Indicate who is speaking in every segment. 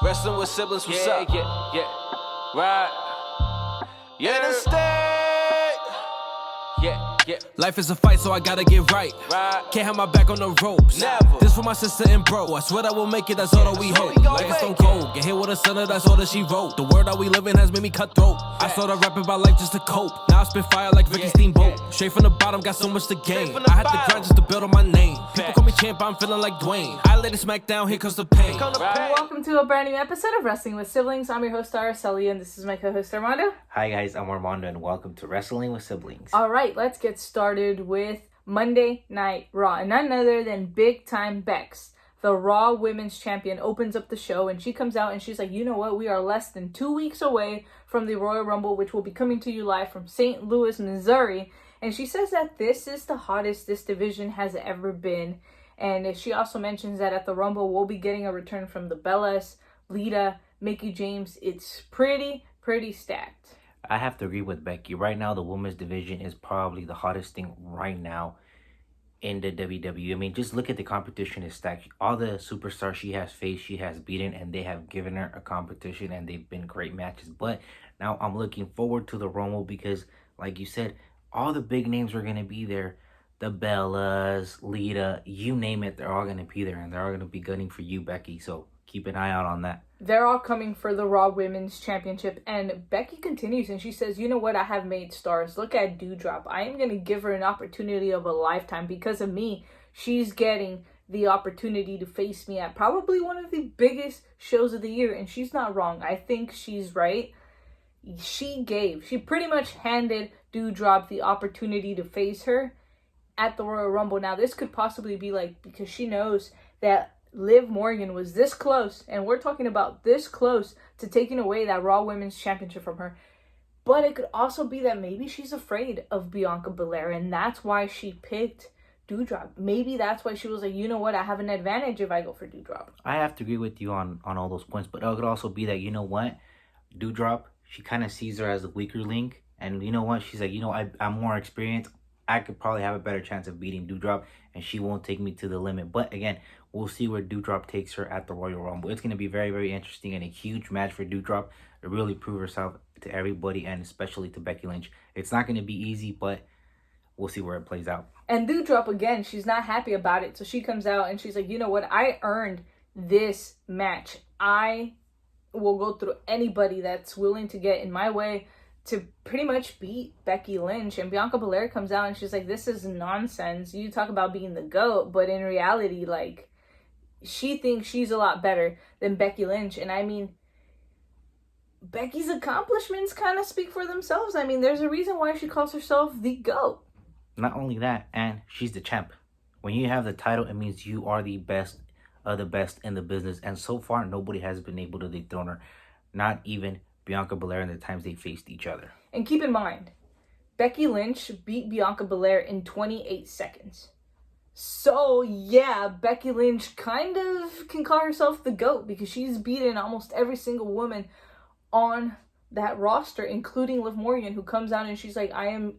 Speaker 1: Wrestling with siblings, what's up? Yeah. Right. Yeah. In the state. Yeah.
Speaker 2: Life is a fight, so I gotta get right. Can't have my back on the ropes.
Speaker 1: Never.
Speaker 2: This for my sister and bro. I swear that we'll make it, that's all that we hope. Life is stone cold. Get hit with a sinner, that's all that she wrote. The world that we live in has made me cutthroat. I started rapping about life just to cope. Now I spit fire like Ricky Steamboat. Straight from the bottom, got so much to gain. I had to grind just to build on my name. People call me champ, I'm feeling like Dwayne. I let it smack down, here comes the pain.
Speaker 3: Welcome to a brand new episode of Wrestling with Siblings. I'm your host, Araceli, and this is my co-host, Armando.
Speaker 4: Hi guys, I'm Armando and welcome to Wrestling with Siblings.
Speaker 3: Alright, let's get started with Monday Night Raw. And none other than Big Time Bex, the Raw Women's Champion, opens up the show and she comes out and she's like, you know what, we are less than 2 weeks away from the Royal Rumble, which will be coming to you live from St. Louis, Missouri. And she says that this is the hottest this division has ever been. And she also mentions that at the Rumble, we'll be getting a return from the Bellas, Lita, Mickie James. It's pretty stacked.
Speaker 4: I have to agree with Becky. Right now, the women's division is probably the hottest thing right now in the WWE. I mean, just look at the competition is stacked. All the superstars she has faced, she has beaten, and they have given her a competition, and they've been great matches. But now I'm looking forward to the Rumble because, like you said, all the big names are going to be there. The Bellas, Lita, you name it, they're all going to be there, and they're all going to be gunning for you, Becky. So keep an eye out on that.
Speaker 3: They're all coming for the Raw Women's Championship. And Becky continues and she says, you know what? I have made stars. Look at Doudrop. I am going to give her an opportunity of a lifetime. Because of me, she's getting the opportunity to face me at probably one of the biggest shows of the year. And she's not wrong. I think she's right. She pretty much handed Doudrop the opportunity to face her at the Royal Rumble. Now, this could possibly be like, because she knows that Liv Morgan was this close, and we're talking about this close to taking away that Raw Women's Championship from her. But it could also be that maybe she's afraid of Bianca Belair, and that's why she picked Doudrop. Maybe that's why she was like, you know what, I have an advantage if I go for Doudrop.
Speaker 4: I have to agree with you on all those points, but it could also be that, you know what, Doudrop, she kind of sees her as a weaker link, and you know what, she's like, you know, I'm more experienced. I could probably have a better chance of beating Doudrop, and she won't take me to the limit. But again, we'll see where Doudrop takes her at the Royal Rumble. It's going to be very, very interesting and a huge match for Doudrop to really prove herself to everybody and especially to Becky Lynch. It's not going to be easy, but we'll see where it plays out.
Speaker 3: And Doudrop, again, she's not happy about it. So she comes out and she's like, you know what? I earned this match. I will go through anybody that's willing to get in my way to pretty much beat Becky Lynch. And Bianca Belair comes out and she's like, this is nonsense. You talk about being the GOAT, but in reality, like, she thinks she's a lot better than Becky Lynch. And I mean, Becky's accomplishments kind of speak for themselves. I mean, there's a reason why she calls herself the GOAT.
Speaker 4: Not only that, and she's the champ. When you have the title, it means you are the best of the best in the business. And so far, nobody has been able to dethrone her. Not even Bianca Belair in the times they faced each other.
Speaker 3: And keep in mind, Becky Lynch beat Bianca Belair in 28 seconds. So, yeah, Becky Lynch kind of can call herself the GOAT because she's beaten almost every single woman on that roster, including Liv Morgan, who comes out and she's like, I am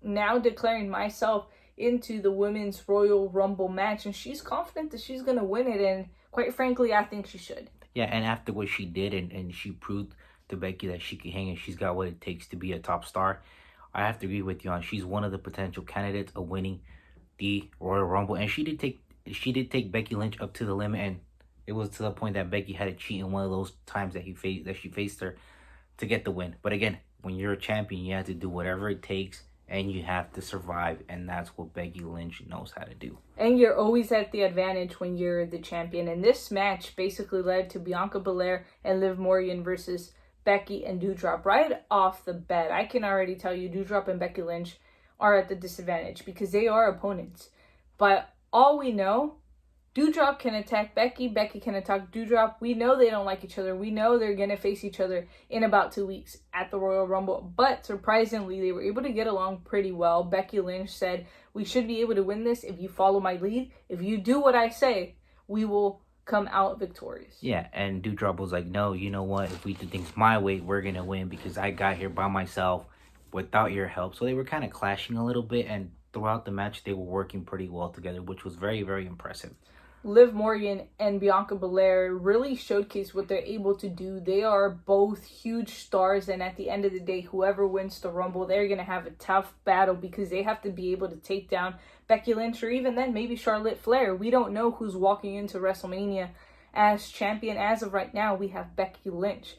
Speaker 3: now declaring myself into the Women's Royal Rumble match. And she's confident that she's going to win it. And quite frankly, I think she should.
Speaker 4: Yeah, and after what she did and she proved to Becky that she can hang and she's got what it takes to be a top star, I have to agree with you on she's one of the potential candidates of winning the Royal Rumble. And she did take Becky Lynch up to the limit, and it was to the point that Becky had to cheat in one of those times that she faced her to get the win. But again, when you're a champion, you have to do whatever it takes and you have to survive, and that's what Becky Lynch knows how to do.
Speaker 3: And you're always at the advantage when you're the champion. And this match basically led to Bianca Belair and Liv Morgan versus Becky and Doudrop. Right off the bat, I can already tell you Doudrop and Becky Lynch are at the disadvantage because they are opponents. But all we know, Doudrop can attack Becky, Becky can attack Doudrop. We know they don't like each other. We know they're going to face each other in about 2 weeks at the Royal Rumble. But surprisingly, they were able to get along pretty well. Becky Lynch said, we should be able to win this if you follow my lead. If you do what I say, we will come out victorious.
Speaker 4: Yeah, and Doudrop was like, no, you know what? If we do things my way, we're going to win because I got here by myself without your help. So they were kind of clashing a little bit, and throughout the match, they were working pretty well together, which was very, very impressive.
Speaker 3: Liv Morgan and Bianca Belair really showcase what they're able to do. They are both huge stars, and at the end of the day, whoever wins the Rumble, they're going to have a tough battle because they have to be able to take down Becky Lynch or even then maybe Charlotte Flair. We don't know who's walking into WrestleMania as champion. As of right now, we have Becky Lynch.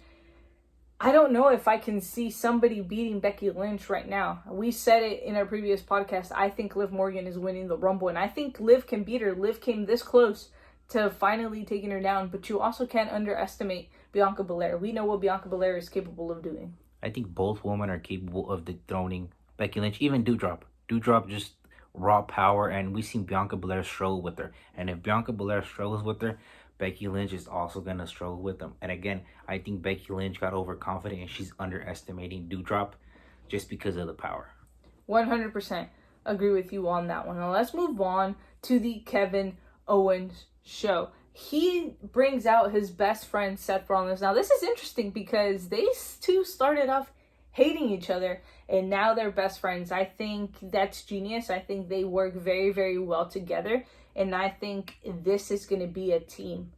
Speaker 3: I don't know if I can see somebody beating Becky Lynch right now. We said it in our previous podcast. I think Liv Morgan is winning the Rumble, and I think Liv can beat her. Liv came this close to finally taking her down, but you also can't underestimate Bianca Belair. We know what Bianca Belair is capable of doing.
Speaker 4: I think both women are capable of dethroning Becky Lynch, even Doudrop. Doudrop just raw power, and we've seen Bianca Belair struggle with her. And if Bianca Belair struggles with her, Becky Lynch is also going to struggle with them. And again, I think Becky Lynch got overconfident and she's underestimating Doudrop just because of the power.
Speaker 3: 100% agree with you on that one. Now let's move on to the Kevin Owens show. He brings out his best friend, Seth Rollins. Now this is interesting because they two started off hating each other and now they're best friends. I think that's genius. I think they work very, very well together. And I think this is going to be a team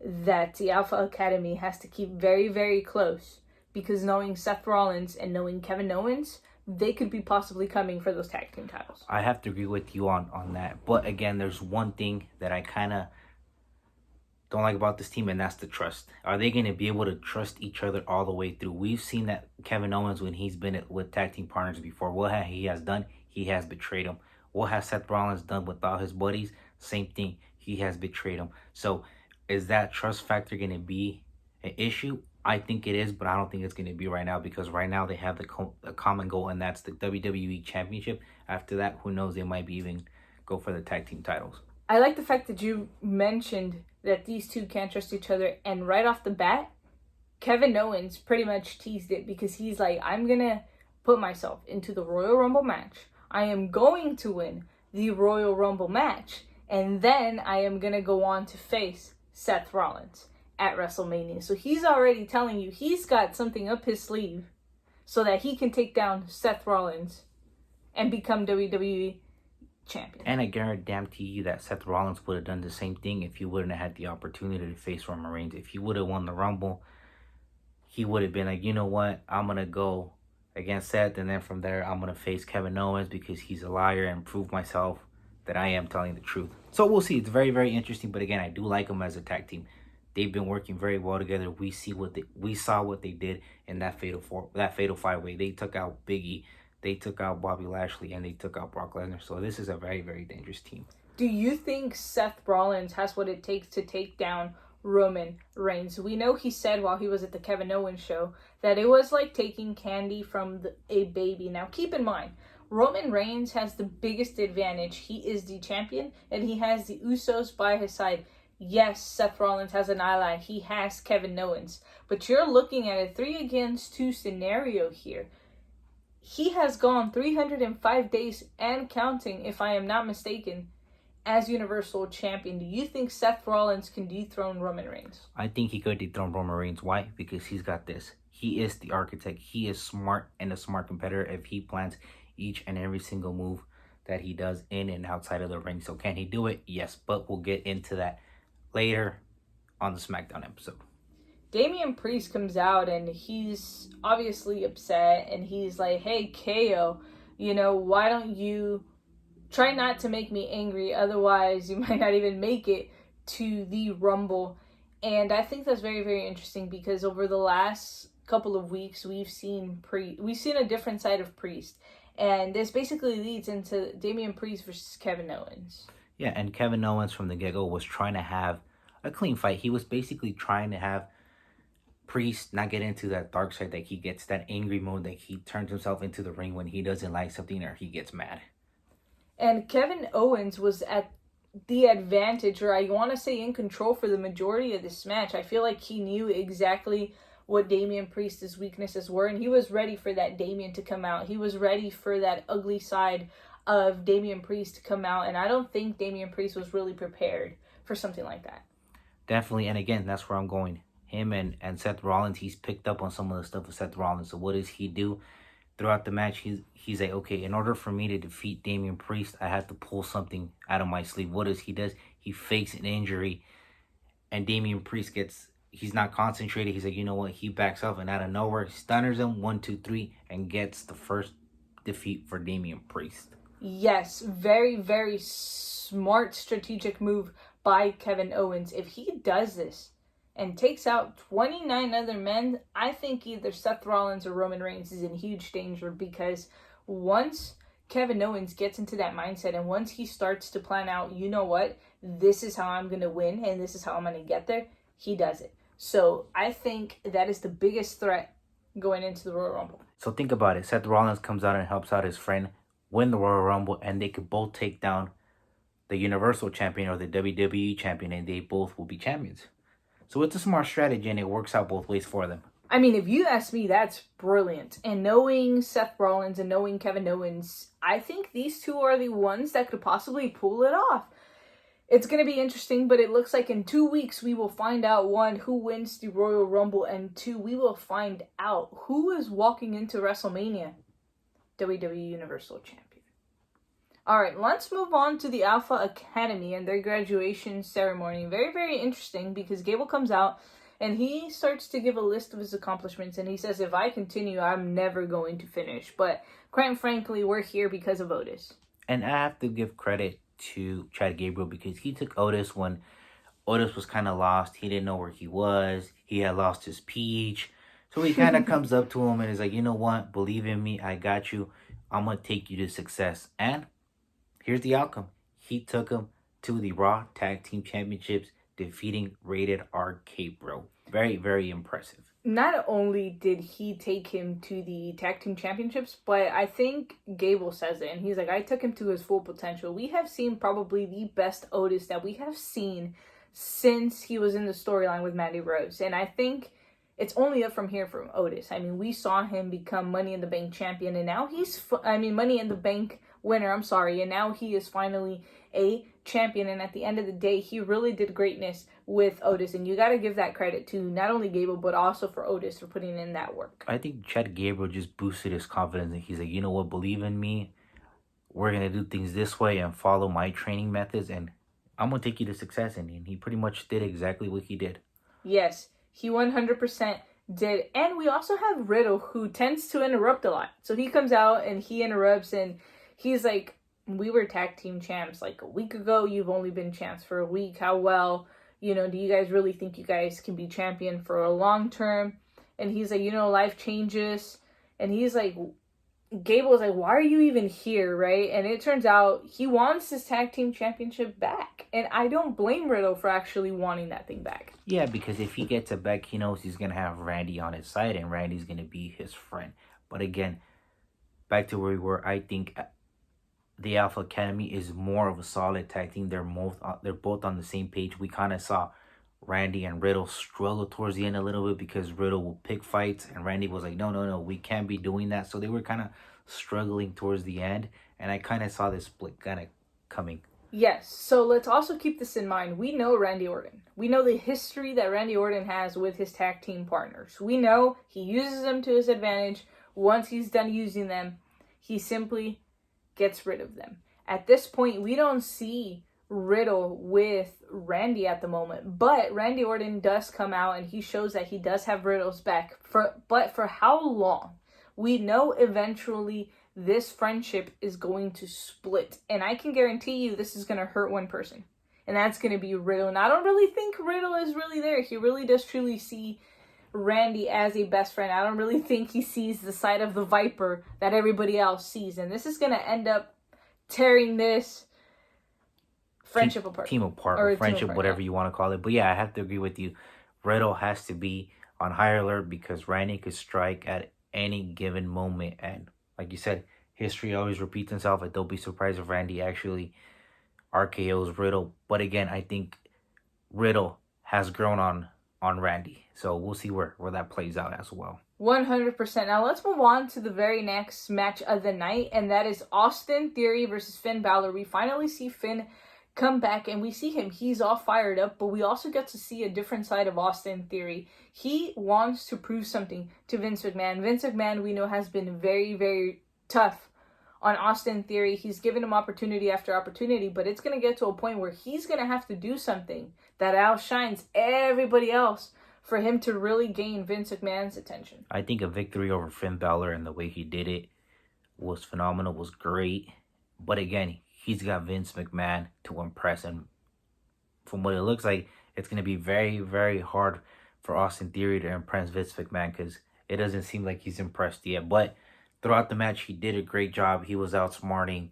Speaker 3: that the Alpha Academy has to keep very, very close. Because knowing Seth Rollins and knowing Kevin Owens, they could be possibly coming for those tag team titles.
Speaker 4: I have to agree with you on that. But again, there's one thing that I kind of don't like about this team, and that's the trust. Are they going to be able to trust each other all the way through? We've seen that Kevin Owens, when he's been with tag team partners before, what he has done, he has betrayed them. What has Seth Rollins done with all his buddies? Same thing. He has betrayed them. So is that trust factor going to be an issue? I think it is, but I don't think it's going to be right now because right now they have the common goal, and that's the WWE Championship. After that, who knows? They might be even go for the tag team titles.
Speaker 3: I like the fact that you mentioned that these two can't trust each other. And right off the bat, Kevin Owens pretty much teased it because he's like, I'm going to put myself into the Royal Rumble match. I am going to win the Royal Rumble match. And then I am going to go on to face Seth Rollins at WrestleMania. So he's already telling you he's got something up his sleeve so that he can take down Seth Rollins and become WWE champion.
Speaker 4: And I guarantee you that Seth Rollins would have done the same thing if he wouldn't have had the opportunity to face Roman Reigns. If he would have won the Rumble, he would have been like, you know what, I'm going to go against Seth, and then from there, I'm going to face Kevin Owens because he's a liar and prove myself that I am telling the truth. So we'll see. It's very, very interesting. But again, I do like them as a tag team. They've been working very well together. We saw what they did in that fatal 5-way. They took out Big E, they took out Bobby Lashley, and they took out Brock Lesnar. So this is a very, very dangerous team.
Speaker 3: Do you think Seth Rollins has what it takes to take down Roman Reigns? We know he said while he was at the Kevin Owens show that it was like taking candy from a baby. Now keep in mind, Roman Reigns has the biggest advantage. He is the champion and he has the Usos by his side. Yes, Seth Rollins has an ally. He has Kevin Owens. But you're looking at a 3-against-2 scenario here. He has gone 305 days and counting, if I am not mistaken, as Universal Champion. Do you think Seth Rollins can dethrone Roman Reigns?
Speaker 4: I think he could dethrone Roman Reigns. Why? Because he's got this. He is the architect. He is smart and a smart competitor if he plans each and every single move that he does in and outside of the ring. So can he do it? Yes, but we'll get into that later on the SmackDown episode.
Speaker 3: Damien Priest comes out and he's obviously upset and he's like, hey, KO, why don't you try not to make me angry, otherwise you might not even make it to the Rumble. And I think that's very, very interesting because over the last couple of weeks, we've seen a different side of Priest. And this basically leads into Damien Priest versus Kevin Owens.
Speaker 4: Yeah, and Kevin Owens from the get-go was trying to have a clean fight. He was basically trying to have Priest not get into that dark side that he gets, that angry mode that he turns himself into the ring when he doesn't like something or he gets mad.
Speaker 3: And Kevin Owens was at the advantage, or I want to say in control for the majority of this match. I feel like he knew exactly what Damien Priest's weaknesses were, and he was ready for that Damien to come out. He was ready for that ugly side of Damien Priest to come out, and I don't think Damien Priest was really prepared for something like that.
Speaker 4: Definitely, and again, that's where I'm going. Him and Seth Rollins, he's picked up on some of the stuff with Seth Rollins. So what does he do? Throughout the match, he's like, okay, in order for me to defeat Damien Priest, I have to pull something out of my sleeve. What does? He he fakes an injury, and Damien Priest he's not concentrated. He's like, you know what? He backs off, and out of nowhere, stunners him 1, 2, 3, and gets the first defeat for Damien Priest.
Speaker 3: Yes, very, very smart strategic move by Kevin Owens. If he does this and takes out 29 other men, I think either Seth Rollins or Roman Reigns is in huge danger, because once Kevin Owens gets into that mindset and once he starts to plan out, you know what, this is how I'm going to win and this is how I'm going to get there, he does it. So I think that is the biggest threat going into the Royal Rumble.
Speaker 4: So think about it. Seth Rollins comes out and helps out his friend win the Royal Rumble, and they could both take down the Universal Champion or the WWE Champion, and they both will be champions. So it's a smart strategy, and it works out both ways for them.
Speaker 3: I mean, if you ask me, that's brilliant. And knowing Seth Rollins and knowing Kevin Owens, I think these two are the ones that could possibly pull it off. It's going to be interesting, but it looks like in 2 weeks we will find out, 1, who wins the Royal Rumble, and 2, we will find out who is walking into WrestleMania, WWE Universal Champion. Alright, let's move on to the Alpha Academy and their graduation ceremony. Very, very interesting, because Gable comes out and he starts to give a list of his accomplishments, and he says, if I continue, I'm never going to finish. But quite frankly, we're here because of Otis.
Speaker 4: And I have to give credit to Chad Gabriel, because he took Otis when Otis was kind of lost. He didn't know where he was. He had lost his peach. So he kind of comes up to him and is like, you know what? Believe in me. I got you. I'm going to take you to success. And here's the outcome. He took him to the Raw Tag Team Championships, defeating Rated R K-Bro. Very, very impressive.
Speaker 3: Not only did he take him to the Tag Team Championships, but I think Gable says it, and he's like, I took him to his full potential. We have seen probably the best Otis that we have seen since he was in the storyline with Mandy Rose. And I think it's only up from here from Otis. I mean, we saw him become Money in the Bank champion, and now Money in the Bank winner, and now he is finally a champion. And at the end of the day, he really did greatness with Otis, and you got to give that credit to not only Gable but also for Otis for putting in that work.
Speaker 4: I think Chad Gabriel just boosted his confidence, and he's like, you know what, believe in me. We're going to do things this way and follow my training methods, and I'm going to take you to success. And he pretty much did exactly what he did.
Speaker 3: Yes, he 100% did. And we also have Riddle, who tends to interrupt a lot. So he comes out and he interrupts, and he's like, we were tag team champs like a week ago. You've only been champs for a week. How well, do you guys really think you guys can be champion for a long term? And he's like, life changes. And he's like, Gable's like, why are you even here, right? And it turns out he wants his tag team championship back. And I don't blame Riddle for actually wanting that thing back.
Speaker 4: Yeah, because if he gets it back, he knows he's going to have Randy on his side, and Randy's going to be his friend. But again, back to where we were, I think the Alpha Academy is more of a solid tag team. They're both on the same page. We kind of saw Randy and Riddle struggle towards the end a little bit, because Riddle will pick fights, and Randy was like, no, we can't be doing that. So they were kind of struggling towards the end, and I kind of saw this split kind of coming.
Speaker 3: Yes, so let's also keep this in mind. We know Randy Orton. We know the history that Randy Orton has with his tag team partners. We know he uses them to his advantage. Once he's done using them, he simply gets rid of them. At this point, we don't see Riddle with Randy at the moment, but Randy Orton does come out and he shows that he does have Riddle's back. But for how long? We know eventually this friendship is going to split, and I can guarantee you this is going to hurt one person, and that's going to be Riddle. And I don't really think Riddle is really there. He really does truly see Randy as a best friend. I don't really think he sees the side of the Viper that everybody else sees, and this is going to end up tearing this friendship apart.
Speaker 4: Team apart, or friendship, whatever you want to call it. But yeah, I have to agree with you. Riddle has to be on high alert, because Randy could strike at any given moment. And like you said, history always repeats itself, and don't be surprised if Randy actually RKO's Riddle. But again, I think Riddle has grown on Randy. So we'll see where that plays out as well.
Speaker 3: 100%. Now let's move on to the very next match of the night, and that is Austin Theory versus Finn Balor. We finally see Finn come back, and we see him. He's all fired up, but we also get to see a different side of Austin Theory. He wants to prove something to Vince McMahon. Vince McMahon, we know, has been very, very tough on Austin Theory. He's given him opportunity after opportunity, but it's going to get to a point where he's going to have to do something that outshines everybody else for him to really gain Vince McMahon's attention.
Speaker 4: I think a victory over Finn Balor and the way he did it was phenomenal, was great. But again, he's got Vince McMahon to impress, and from what it looks like, it's going to be very, very hard for Austin Theory to impress Vince McMahon because it doesn't seem like he's impressed yet. But throughout the match, he did a great job. He was outsmarting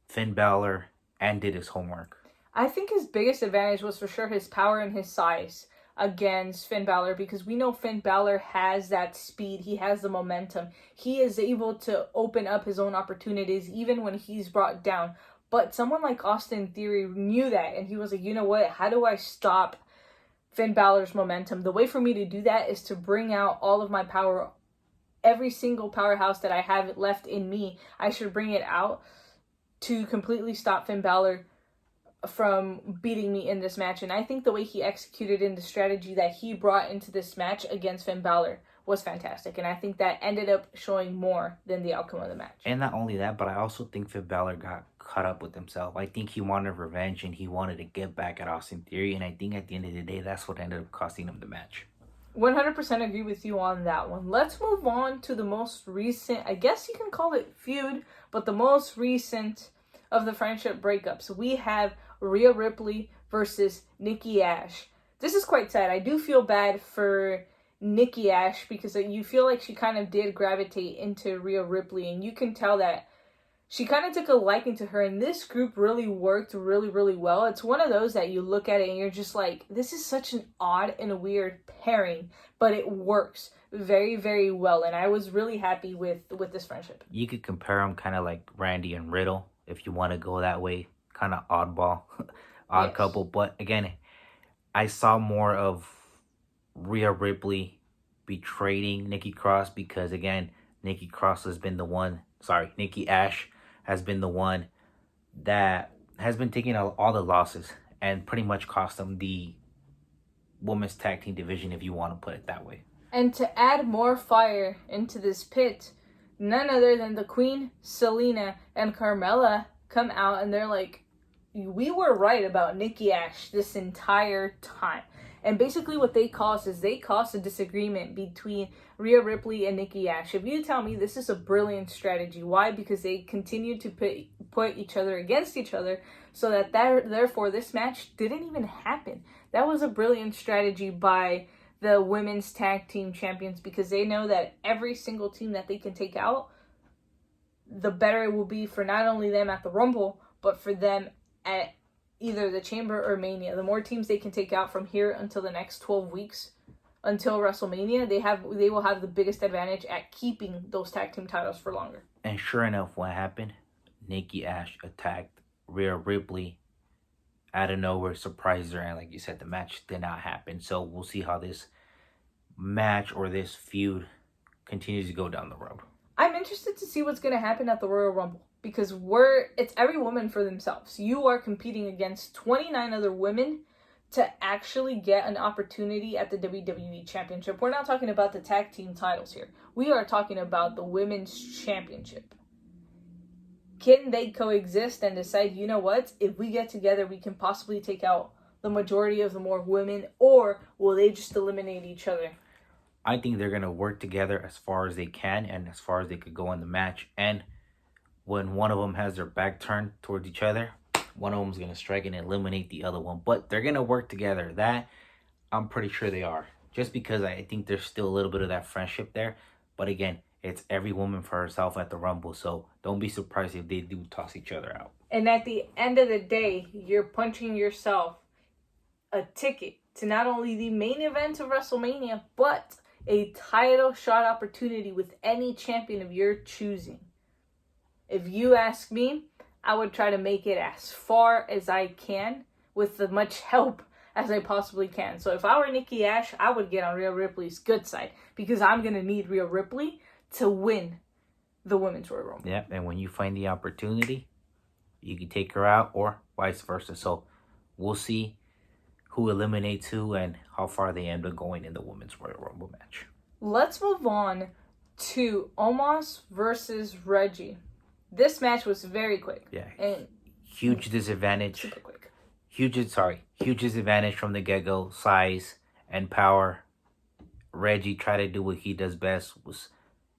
Speaker 4: Finn Balor and did his homework.
Speaker 3: I think his biggest advantage was for sure his power and his size against Finn Balor, because we know Finn Balor has that speed. He has the momentum. He is able to open up his own opportunities even when he's brought down. But someone like Austin Theory knew that, and he was like, you know what? How do I stop Finn Balor's momentum? The way for me to do that is to bring out all of my power. Every single powerhouse that I have left in me, I should bring it out to completely stop Finn Balor from beating me in this match. And I think the way he executed in the strategy that he brought into this match against Finn Balor was fantastic. And I think that ended up showing more than the outcome of the match.
Speaker 4: And not only that, but I also think Finn Balor got caught up with himself. I think he wanted revenge and he wanted to get back at Austin Theory. And I think at the end of the day, that's what ended up costing him the match.
Speaker 3: 100% agree with you on that one. Let's move on to the most recent, I guess you can call it feud, but the most recent of the friendship breakups. We have Rhea Ripley versus Nikki Ash. This is quite sad. I do feel bad for Nikki Ash because you feel like she kind of did gravitate into Rhea Ripley, and you can tell that she kind of took a liking to her, and this group really worked really, really well. It's one of those that you look at it and you're just like, this is such an odd and a weird pairing, but it works very, very well, and I was really happy with this friendship.
Speaker 4: You could compare them kind of like Randy and Riddle, if you want to go that way. Kind of oddball, odd
Speaker 3: Yes.
Speaker 4: couple. But again, I saw more of Rhea Ripley betraying Nikki Cross because, again, Nikki Ash has been the one that has been taking all the losses and pretty much cost them the women's tag team division, if you want to put it that way.
Speaker 3: And to add more fire into this pit, none other than the Queen, Selena, and Carmella come out and they're like, we were right about Nikki Ash this entire time. And basically what they caused is they caused a disagreement between Rhea Ripley and Nikki Ash. If you tell me this is a brilliant strategy, why? Because they continued to put each other against each other so that therefore this match didn't even happen. That was a brilliant strategy by the women's tag team champions because they know that every single team that they can take out, the better it will be for not only them at the Rumble, but for them at either the Chamber or Mania. The more teams they can take out from here until the next 12 weeks, until WrestleMania, they will have the biggest advantage at keeping those tag team titles for longer.
Speaker 4: And sure enough, what happened? Nikki Ash attacked Rhea Ripley out of nowhere, surprised her, and like you said, the match did not happen. So we'll see how this match or this feud continues to go down the road.
Speaker 3: I'm interested to see what's going to happen at the Royal Rumble because it's every woman for themselves. You are competing against 29 other women to actually get an opportunity at the WWE Championship. We're not talking about the tag team titles here. We are talking about the Women's Championship. Can they coexist and decide, you know what, if we get together, we can possibly take out the majority of the more women, or will they just eliminate each other?
Speaker 4: I think they're going to work together as far as they can and as far as they could go in the match. And when one of them has their back turned towards each other, one of them is going to strike and eliminate the other one. But they're going to work together. That, I'm pretty sure they are. Just because I think there's still a little bit of that friendship there. But again, it's every woman for herself at the Rumble. So don't be surprised if they do toss each other out.
Speaker 3: And at the end of the day, you're punching yourself a ticket to not only the main event of WrestleMania, but a title shot opportunity with any champion of your choosing. If you ask me, I would try to make it as far as I can with as much help as I possibly can. So if I were Nikki Ash, I would get on Rhea Ripley's good side because I'm going to need Rhea Ripley to win the Women's Royal Rumble.
Speaker 4: Yep, and when you find the opportunity, you can take her out or vice versa. So we'll see who eliminates who and how far they end up going in the Women's Royal Rumble match.
Speaker 3: Let's move on to Omos versus Reggie. This match was very quick.
Speaker 4: Yeah.
Speaker 3: And
Speaker 4: huge disadvantage.
Speaker 3: super quick.
Speaker 4: Huge disadvantage from the get-go. Size and power. Reggie tried to do what he does best, was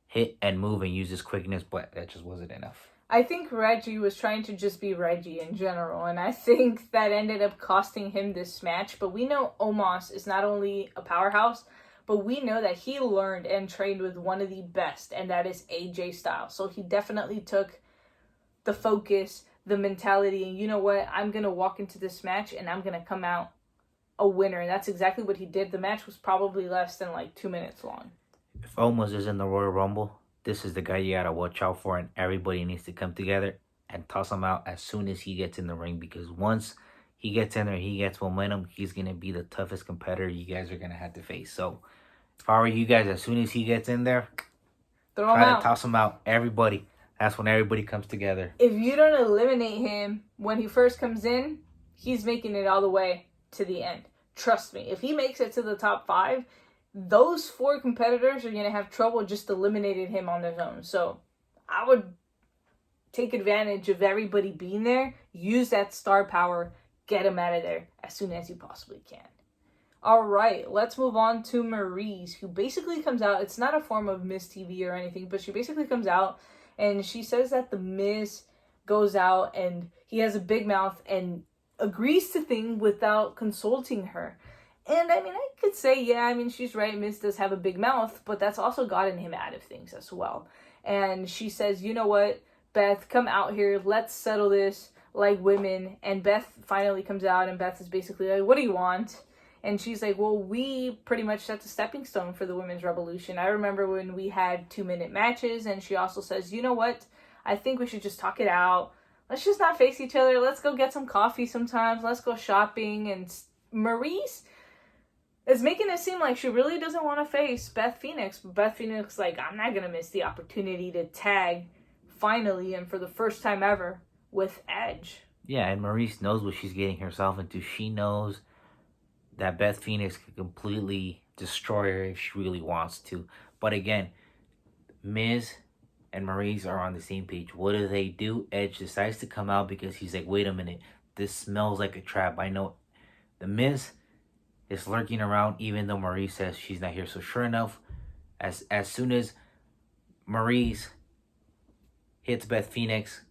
Speaker 4: hit and move and use his quickness, but that just wasn't enough.
Speaker 3: I think Reggie was trying to just be Reggie in general, and I think that ended up costing him this match. But we know Omos is not only a powerhouse, but we know that he learned and trained with one of the best, and that is AJ Styles. So he definitely took the focus, the mentality, and you know what? I'm going to walk into this match, and I'm going to come out a winner. And that's exactly what he did. The match was probably less than 2 minutes long.
Speaker 4: If Omos is in the Royal Rumble, this is the guy you gotta watch out for, and everybody needs to come together and toss him out as soon as he gets in the ring, because once he gets in there, he gets momentum, he's gonna be the toughest competitor you guys are gonna have to face. So if I were you guys, as soon as he gets in there, try to toss him out. Everybody. That's when everybody comes together.
Speaker 3: If you don't eliminate him when he first comes in, he's making it all the way to the end. Trust me. If he makes it to the top 5, those 4 competitors are going to have trouble just eliminating him on their own. So I would take advantage of everybody being there. Use that star power. Get him out of there as soon as you possibly can. All right, let's move on to Maryse, who basically comes out. It's not a form of Miss TV or anything, but she basically comes out and she says that the Miz goes out and he has a big mouth and agrees to things without consulting her. And, I could say, yeah, she's right. Miz does have a big mouth, but that's also gotten him out of things as well. And she says, you know what, Beth, come out here. Let's settle this like women. And Beth finally comes out, and Beth is basically like, what do you want? And she's like, well, we pretty much set the stepping stone for the women's revolution. I remember when we had 2-minute matches. And she also says, you know what, I think we should just talk it out. Let's just not face each other. Let's go get some coffee sometimes. Let's go shopping. And Maryse is making it seem like she really doesn't want to face Beth Phoenix. But Beth Phoenix, I'm not going to miss the opportunity to tag, finally, and for the first time ever, with Edge.
Speaker 4: Yeah, and Maryse knows what she's getting herself into. She knows that Beth Phoenix can completely destroy her if she really wants to. But again, Miz and Maryse are on the same page. What do? Edge decides to come out because he's like, wait a minute, this smells like a trap. I know the Miz is lurking around, even though Maryse says she's not here. So sure enough, as soon as Maryse hits Beth Phoenix,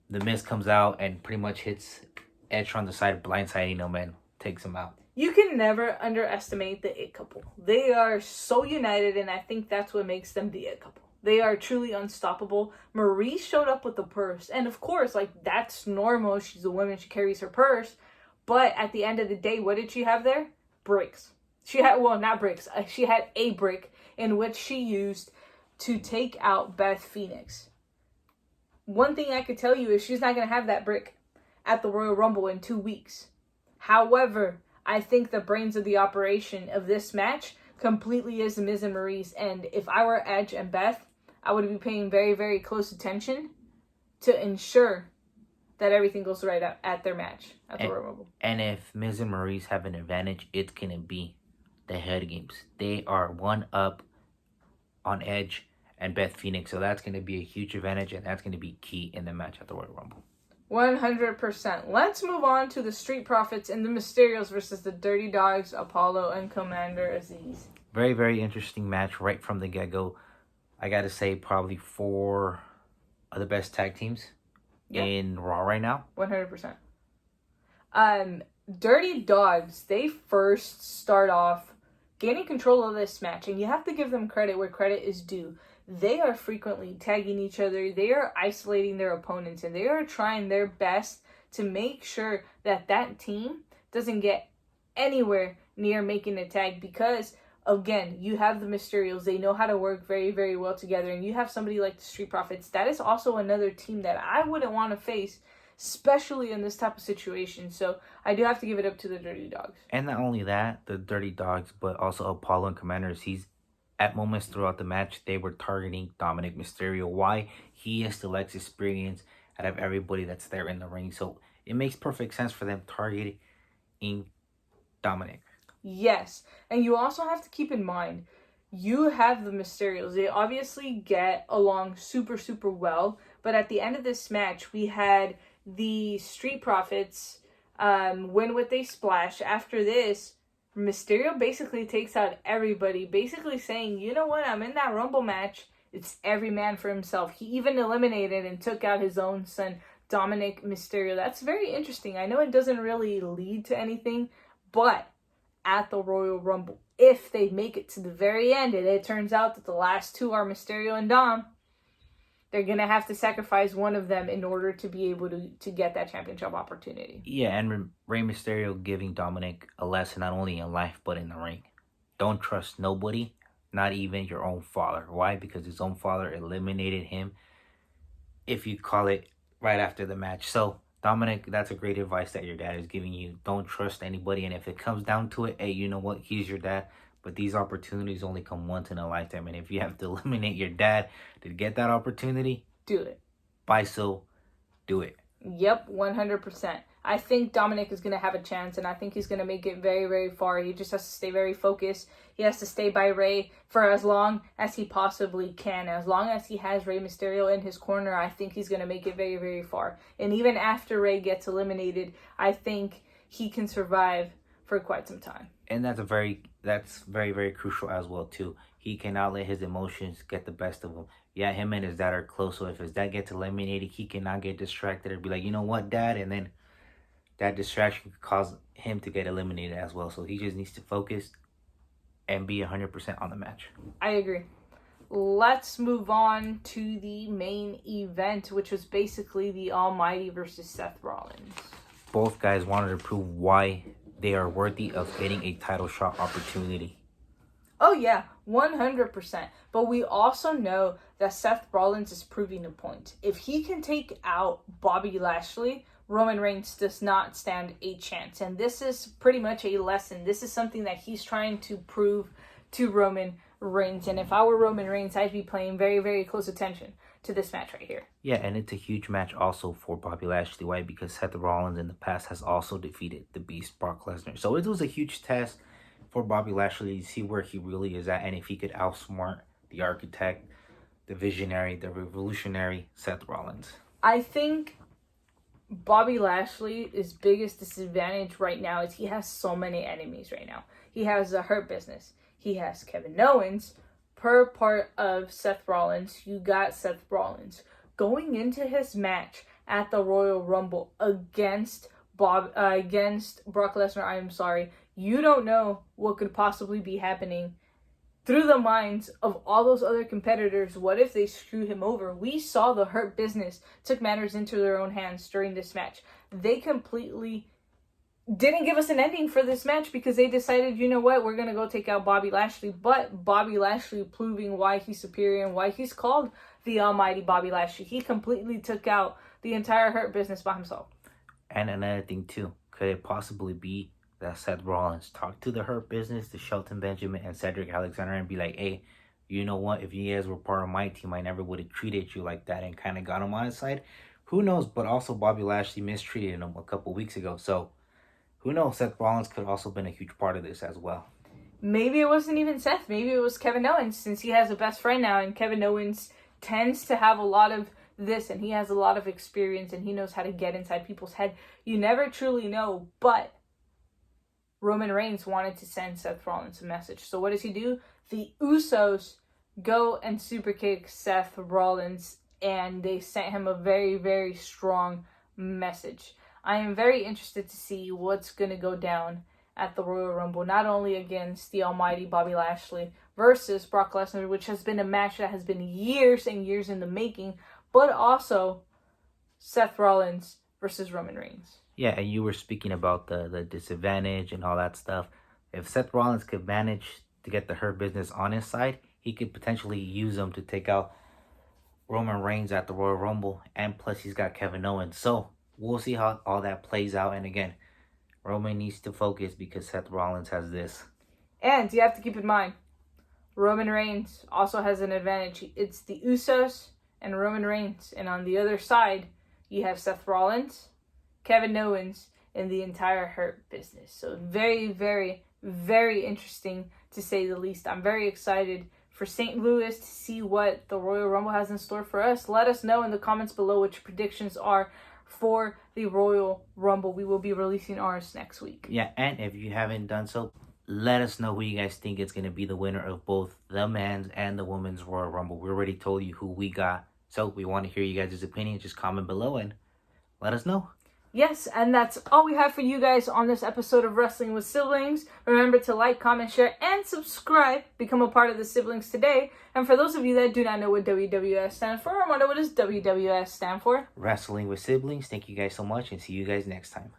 Speaker 4: the Miz comes out and pretty much hits Edge on the side, blindsiding him and takes him out.
Speaker 3: You can never underestimate the It Couple. They are so united, and I think that's what makes them the It Couple. They are truly unstoppable. Maryse showed up with the purse, and of course, that's normal. She's a woman, she carries her purse. But at the end of the day, what did she have there? Bricks. She had, not bricks. She had a brick in which she used to take out Beth Phoenix. One thing I could tell you is she's not going to have that brick at the Royal Rumble in 2 weeks. However, I think the brains of the operation of this match completely is Miz and Maryse. And if I were Edge and Beth, I would be paying very, very close attention to ensure that everything goes right at their match at the Royal Rumble.
Speaker 4: And if Miz and Maryse have an advantage, it's going to be the head games. They are one up on Edge and Beth Phoenix. So that's going to be a huge advantage, and that's going to be key in the match at the Royal Rumble.
Speaker 3: 100%. Let's move on to the Street Profits and the Mysterios versus the Dirty Dogs, Apollo and Commander Aziz.
Speaker 4: Very, very interesting match right from the get-go. I got to say, probably 4 of the best tag teams in Raw right now.
Speaker 3: 100%. Dirty Dogs, they first start off gaining control of this match, and you have to give them credit where credit is due. They are frequently tagging each other, they are isolating their opponents, and they are trying their best to make sure that that team doesn't get anywhere near making a tag, because again, you have the Mysterios, they know how to work very, very well together, and you have somebody like the Street Profits. That is also another team that I wouldn't want to face, especially in this type of situation. So I do have to give it up to the Dirty Dogs.
Speaker 4: And not only that, the Dirty Dogs, but also Apollo and Commander Aziz. At moments throughout the match, they were targeting Dominic Mysterio. Why? He has the less experience out of everybody that's there in the ring. So it makes perfect sense for them targeting Dominic.
Speaker 3: Yes. And you also have to keep in mind, you have the Mysterios. They obviously get along super, super well. But at the end of this match, we had the Street Profits win with a splash. After this, Mysterio basically takes out everybody, basically saying, you know what, I'm in that Rumble match. It's every man for himself. He even eliminated and took out his own son, Dominic Mysterio. That's very interesting. I know it doesn't really lead to anything, but at the Royal Rumble, if they make it to the very end and it turns out that the last two are Mysterio and Dom, they're going to have to sacrifice one of them in order to be able to get that championship opportunity.
Speaker 4: Yeah, and Rey Mysterio giving Dominic a lesson not only in life but in the ring. Don't trust nobody, not even your own father. Why? Because his own father eliminated him, if you call it, right after the match. So, Dominic, that's a great advice that your dad is giving you. Don't trust anybody, and if it comes down to it, hey, you know what? He's your dad. But these opportunities only come once in a lifetime. And if you have to eliminate your dad to get that opportunity,
Speaker 3: do it.
Speaker 4: Do it.
Speaker 3: Yep, 100%. I think Dominic is going to have a chance, and I think he's going to make it very, very far. He just has to stay very focused. He has to stay by Rey for as long as he possibly can. As long as he has Rey Mysterio in his corner, I think he's going to make it very, very far. And even after Rey gets eliminated, I think he can survive for quite some time.
Speaker 4: And that's very, very crucial as well, too. He cannot let his emotions get the best of him. Yeah, him and his dad are close, so if his dad gets eliminated, he cannot get distracted or be like, you know what, Dad? And then that distraction could cause him to get eliminated as well. So he just needs to focus and be 100% on the match.
Speaker 3: I agree. Let's move on to the main event, which was basically the Almighty versus Seth Rollins.
Speaker 4: Both guys wanted to prove why they are worthy of getting a title shot opportunity.
Speaker 3: Oh yeah, 100%. But we also know that Seth Rollins is proving a point. If he can take out Bobby Lashley, Roman Reigns does not stand a chance. And this is pretty much a lesson. This is something that he's trying to prove to Roman Reigns. And if I were Roman Reigns, I'd be paying very, very close attention to this match right here.
Speaker 4: Yeah, and it's a huge match also for Bobby Lashley. Why? Because Seth Rollins in the past has also defeated the Beast, Brock Lesnar. So it was a huge test for Bobby Lashley to see where he really is at and if he could outsmart the architect, the visionary, the revolutionary Seth Rollins.
Speaker 3: I think Bobby Lashley's biggest disadvantage right now is he has so many enemies right now. He has the Hurt Business. He has Kevin Owens. Per part of Seth Rollins, you got Seth Rollins going into his match at the Royal Rumble against Brock Lesnar. You don't know what could possibly be happening through the minds of all those other competitors. What if they screw him over? We saw the Hurt Business took matters into their own hands during this match. They completely didn't give us an ending for this match because they decided, you know what, we're going to go take out Bobby Lashley. But Bobby Lashley proving why he's superior and why he's called the Almighty Bobby Lashley. He completely took out the entire Hurt Business by himself.
Speaker 4: And another thing too, could it possibly be that Seth Rollins talked to the Hurt Business, to Shelton Benjamin and Cedric Alexander, and be like, hey, you know what, if you guys were part of my team, I never would have treated you like that, and kind of got him on his side? Who knows? But also Bobby Lashley mistreated him a couple weeks ago, so who knows? Seth Rollins could have also been a huge part of this as well.
Speaker 3: Maybe it wasn't even Seth. Maybe it was Kevin Owens, since he has a best friend now, and Kevin Owens tends to have a lot of this, and he has a lot of experience, and he knows how to get inside people's head. You never truly know, but Roman Reigns wanted to send Seth Rollins a message. So what does he do? The Usos go and superkick Seth Rollins, and they sent him a very, very strong message. I am very interested to see what's going to go down at the Royal Rumble, not only against the Almighty Bobby Lashley versus Brock Lesnar, which has been a match that has been years and years in the making, but also Seth Rollins versus Roman Reigns.
Speaker 4: Yeah, and you were speaking about the disadvantage and all that stuff. If Seth Rollins could manage to get the Hurt Business on his side, he could potentially use them to take out Roman Reigns at the Royal Rumble, and plus he's got Kevin Owens. So we'll see how all that plays out. And again, Roman needs to focus because Seth Rollins has this.
Speaker 3: And you have to keep in mind, Roman Reigns also has an advantage. It's the Usos and Roman Reigns. And on the other side, you have Seth Rollins, Kevin Owens, and the entire Hurt Business. So very, very, very interesting to say the least. I'm very excited for St. Louis to see what the Royal Rumble has in store for us. Let us know in the comments below what your predictions are for the Royal Rumble. We will be releasing ours next week.
Speaker 4: Yeah, and if you haven't done so, let us know who you guys think is going to be the winner of both the men's and the women's Royal Rumble. We already told you who we got, so we want to hear you guys' opinion. Just comment below and let us know.
Speaker 3: Yes, and that's all we have for you guys on this episode of Wrestling with Siblings. Remember to like, comment, share, and subscribe. Become a part of the Siblings today. And for those of you that do not know what WWS stands for, I wonder what does WWS stand for?
Speaker 4: Wrestling with Siblings. Thank you guys so much and see you guys next time.